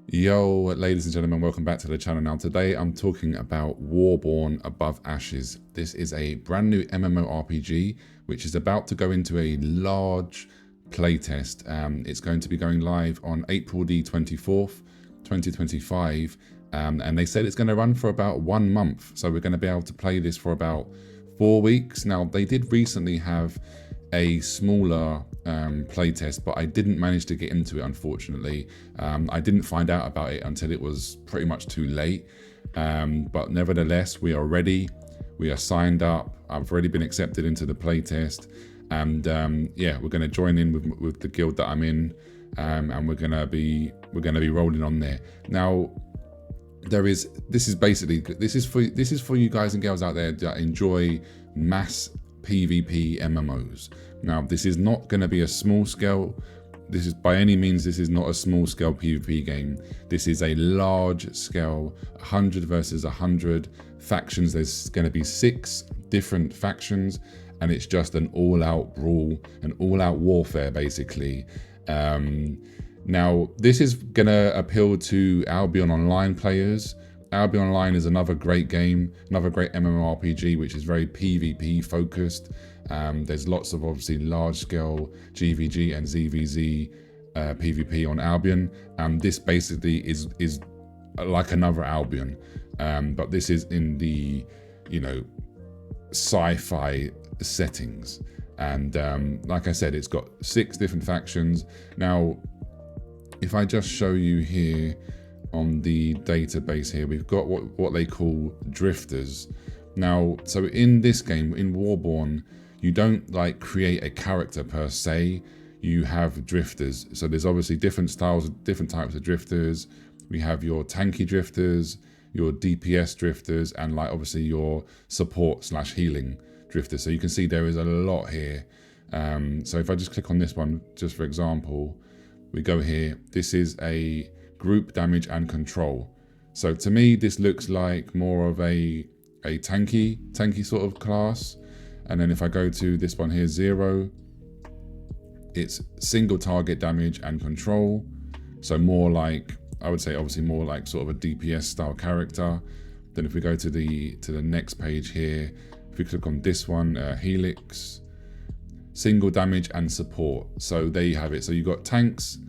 Yo, ladies and gentlemen, welcome back to the channel. Now, today I'm talking about Warborne Above Ashes. This is a brand new MMORPG, which is about to go into a large playtest. It's going to be going live on April the 24th, 2025. And they said it's going to run for about 1 month. So we're going to be able to play this for about 4 weeks. Now, they did recently have a smaller playtest, but I didn't manage to get into it, unfortunately. I didn't find out about it until it was pretty much too late. But nevertheless, we are ready. We are signed up. I've already been accepted into the playtest. And yeah, we're going to join in with the guild that I'm in. And we're going to be rolling on there. Now, this is for you guys and girls out there that enjoy mass PvP MMOs. Now, this is not going to be a small scale. This is not a small scale PvP game. This is a large scale 100 versus 100 factions. There's going to be 6 different factions, and it's just an all-out brawl, an all-out warfare, basically. Now, this is going to appeal to Albion Online players. Albion Online is another great game, another great MMORPG, which is very PvP focused. There's lots of obviously large scale GVG and ZVZ PvP on Albion. This basically is like another Albion, but this is in the, sci-fi settings. And like I said, it's got 6 different factions. Now, if I just show you here on the database here, we've got what they call drifters. Now, so in this game, in Warborne, you don't like create a character per se. You have drifters. So there's obviously different styles, different types of drifters. We have your tanky drifters, your DPS drifters, and like obviously your support/healing drifters. So you can see there is a lot here. So if I just click on this one, just for example, we go here. This is a group damage and control. So to me, this looks like more of a tanky sort of class. And then if I go to this one here, 0, it's single target damage and control. So more like, I would say obviously more like sort of a DPS style character. Then if we go to the next page here, if we click on this one, Helix, single damage and support. So there you have it. So you've got tanks,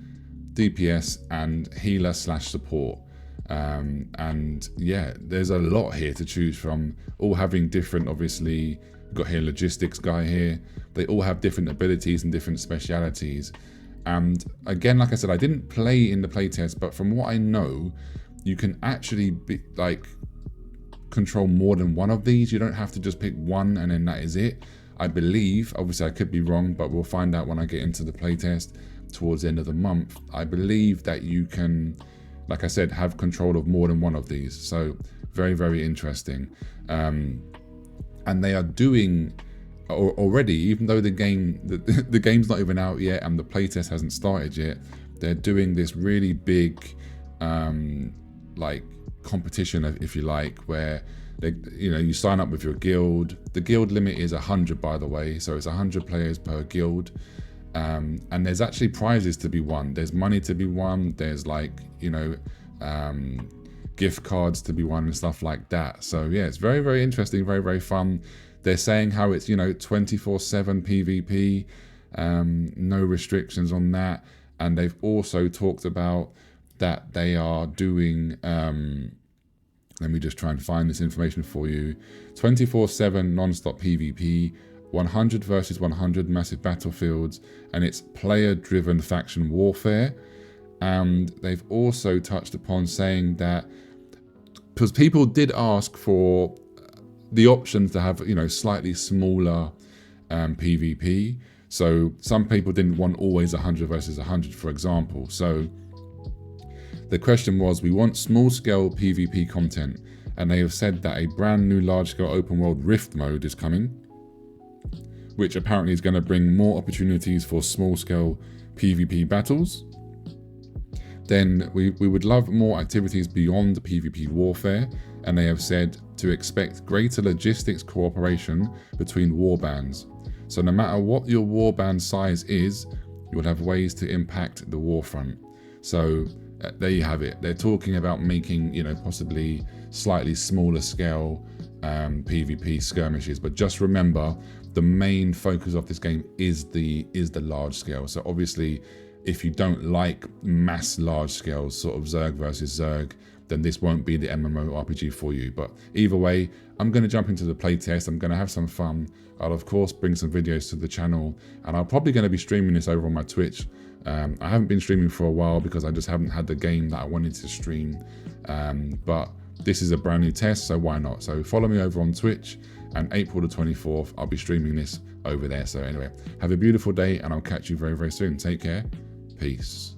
DPS, and healer/support. And yeah, there's a lot here to choose from, all having different, obviously, we've got here logistics guy here. They all have different abilities and different specialities. And again, like I said, I didn't play in the playtest, but from what I know, you can actually control more than one of these. You don't have to just pick one and then that is it. I believe, obviously I could be wrong, but we'll find out when I get into the playtest towards the end of the month. I believe that you can, like I said, have control of more than one of these. So very, very interesting. And they are doing already, even though the game's not even out yet and the playtest hasn't started yet, they're doing this really big like competition, if you like, where you sign up with your guild. The guild limit is 100, by the way, so it's 100 players per guild. And there's actually prizes to be won. There's money to be won. There's like, gift cards to be won and stuff like that. So yeah, it's very, very interesting, very, very fun. They're saying how it's, 24/7 PvP, no restrictions on that. And they've also talked about that they are doing, let me just try and find this information for you, 24/7 non-stop PvP, 100 versus 100 massive battlefields, and it's player-driven faction warfare. And they've also touched upon saying that, because people did ask for the options to have, slightly smaller PvP. So some people didn't want always 100 versus 100, for example. So the question was, we want small-scale PvP content, and they have said that a brand new large-scale open-world Rift mode is coming, which apparently is going to bring more opportunities for small-scale PvP battles. Then we would love more activities beyond the PvP warfare, and they have said to expect greater logistics cooperation between warbands. So no matter what your warband size is, you'll have ways to impact the warfront. So there you have it. They're talking about making, you know, possibly slightly smaller scale PvP skirmishes, but just remember the main focus of this game is the large scale. So obviously, if you don't like mass large scale, sort of Zerg versus Zerg, then this won't be the MMORPG for you. But either way, I'm going to jump into the playtest. I'm going to have some fun. I'll of course bring some videos to the channel, and I'm probably going to be streaming this over on my Twitch. I haven't been streaming for a while because I just haven't had the game that I wanted to stream. But this is a brand new test, so why not? So follow me over on Twitch, and April the 24th, I'll be streaming this over there. So anyway, have a beautiful day, and I'll catch you very, very soon. Take care. Peace.